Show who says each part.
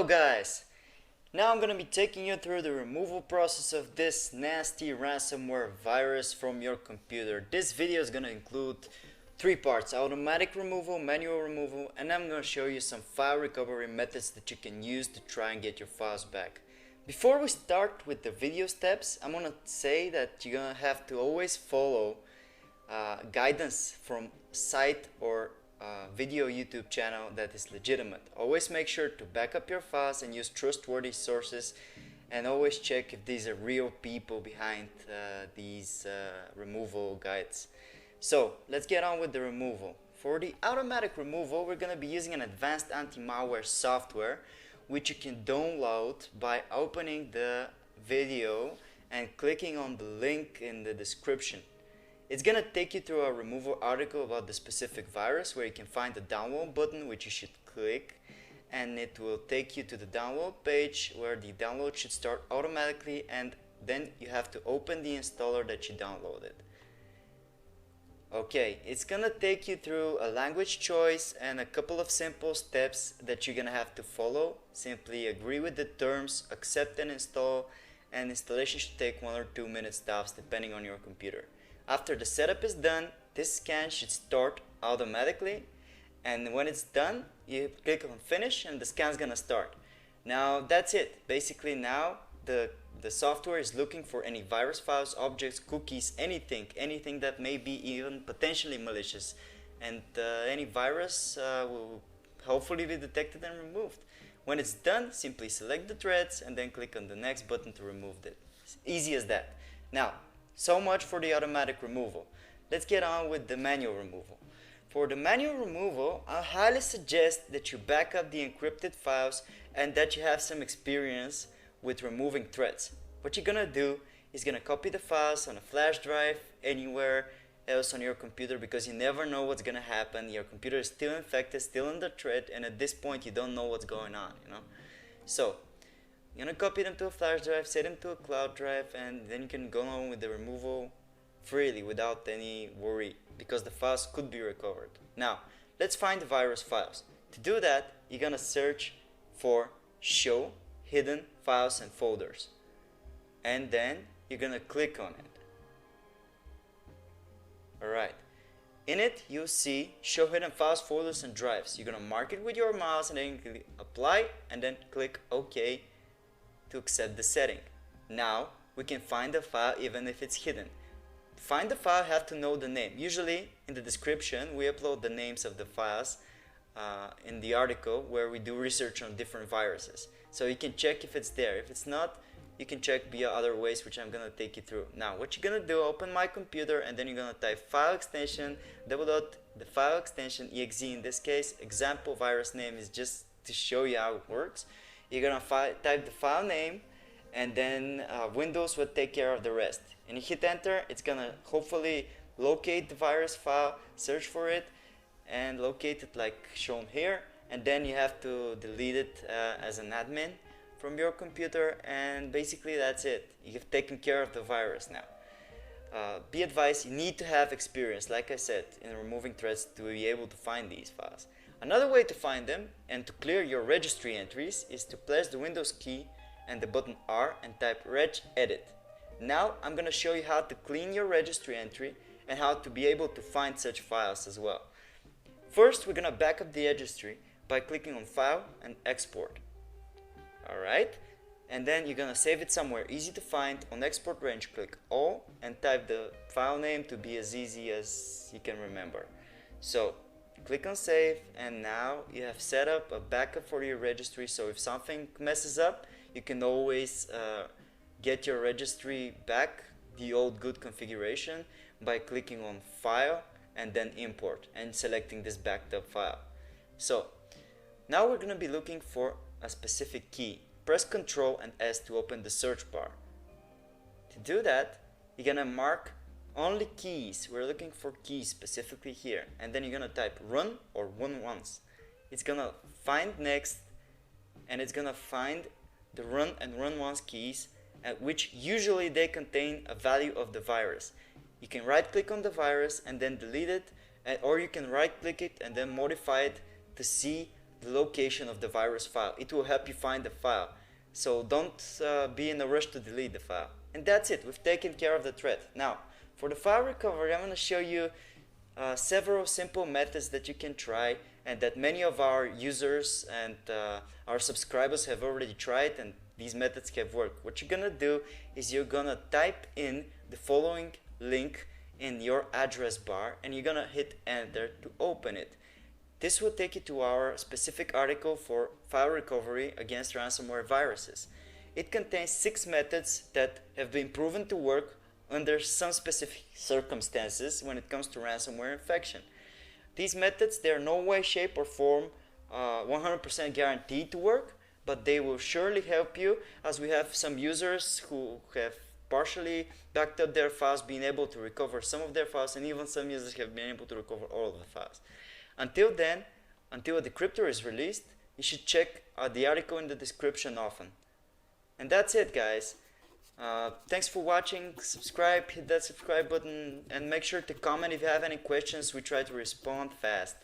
Speaker 1: Hello guys! Now I'm gonna be taking you through the removal process of this nasty ransomware virus from your computer. This video is gonna include three parts: automatic removal, manual removal, and I'm gonna show you some file recovery methods that you can use to try and get your files back. Before we start with the video steps, I'm gonna say that you're gonna have to always follow guidance from site or video YouTube channel that is legitimate. Always make sure to back up your files and use trustworthy sources, and always check if these are real people behind these removal guides. So let's get on with the removal. For the automatic removal, we're going to be using an advanced anti-malware software which you can download by opening the video and clicking on the link in the description. It's gonna take you through a removal article about the specific virus, where you can find the download button, which you should click, and it will take you to the download page where the download should start automatically, and then you have to open the installer that you downloaded. Okay, it's gonna take you through a language choice and a couple of simple steps that you're gonna have to follow. Simply agree with the terms, accept and install, and installation should take 1 or 2 minutes tops depending on your computer. After the setup is done, this scan should start automatically, and when it's done, you click on finish and the scan's gonna start. Now that's it. Basically now the software is looking for any virus files, objects, cookies, anything that may be even potentially malicious, and any virus will hopefully be detected and removed. When it's done, simply select the threads and then click on the next button to remove it. It's easy as that. Now, so much for the automatic removal. Let's get on with the manual removal. For the manual removal, I highly suggest that you back up the encrypted files and that you have some experience with removing threads. What you're gonna do is gonna copy the files on a flash drive, anywhere else on your computer, because you never know what's gonna happen. Your computer is still infected, still in the thread, and at this point you don't know what's going on, So you're gonna copy them to a flash drive, set them to a cloud drive, and then you can go on with the removal freely without any worry, because the files could be recovered. Now, let's find the virus files. To do that, you're gonna search for show hidden files and folders, and then you're gonna click on it. Alright. In it, you'll see show hidden files, folders, and drives. You're gonna mark it with your mouse and then click apply, and then click OK to accept the setting. Now we can find the file even if it's hidden. To find the file, you have to know the name. Usually in the description we upload the names of the files in the article where we do research on different viruses. So you can check if it's there. If it's not, you can check via other ways, which I'm gonna take you through. Now what you're gonna do, open my computer, and then you're gonna type file extension, the file extension exe. In this case, example virus name is just to show you how it works. You're gonna type the file name, and then Windows will take care of the rest. And you hit enter, it's gonna hopefully locate the virus file, search for it, and locate it like shown here. And then you have to delete it as an admin from your computer, and basically that's it. You've taken care of the virus now. Be advised, you need to have experience, like I said, in removing threads to be able to find these files. Another way to find them and to clear your registry entries is to press the Windows key and the button R and type regedit. Now I'm going to show you how to clean your registry entry and how to be able to find such files as well. First, we're going to back up the registry by clicking on File and Export. Alright, and then you're going to save it somewhere easy to find. On Export Range, click All and type the file name to be as easy as you can remember. So click on save, and now you have set up a backup for your registry, so if something messes up, you can always get your registry back, the old good configuration, by clicking on File and then Import and selecting this backed up file. So now we're going to be looking for a specific key. Press Ctrl and S to open the search bar. To do that, you're going to mark only keys. We're looking for keys specifically here, and then you're gonna type run or run once. It's gonna find next, and it's gonna find the run and run once keys, at which usually they contain a value of the virus. You can right click on the virus and then delete it, or you can right click it and then modify it to see the location of the virus file. It will help you find the file. So don't be in a rush to delete the file. And that's it. We've taken care of the threat. Now, for the file recovery, I'm going to show you several simple methods that you can try and that many of our users and our subscribers have already tried, and these methods have worked. What you're going to do is you're going to type in the following link in your address bar and you're going to hit enter to open it. This will take you to our specific article for file recovery against ransomware viruses. It contains 6 methods that have been proven to work under some specific circumstances when it comes to ransomware infection. These methods, they are no way, shape, or form 100% guaranteed to work, but they will surely help you, as we have some users who have partially backed up their files, being able to recover some of their files, and even some users have been able to recover all of the files. Until then, until a decryptor is released, you should check the article in the description often. And that's it, guys. Thanks for watching. Subscribe, hit that subscribe button, and make sure to comment if you have any questions. We try to respond fast.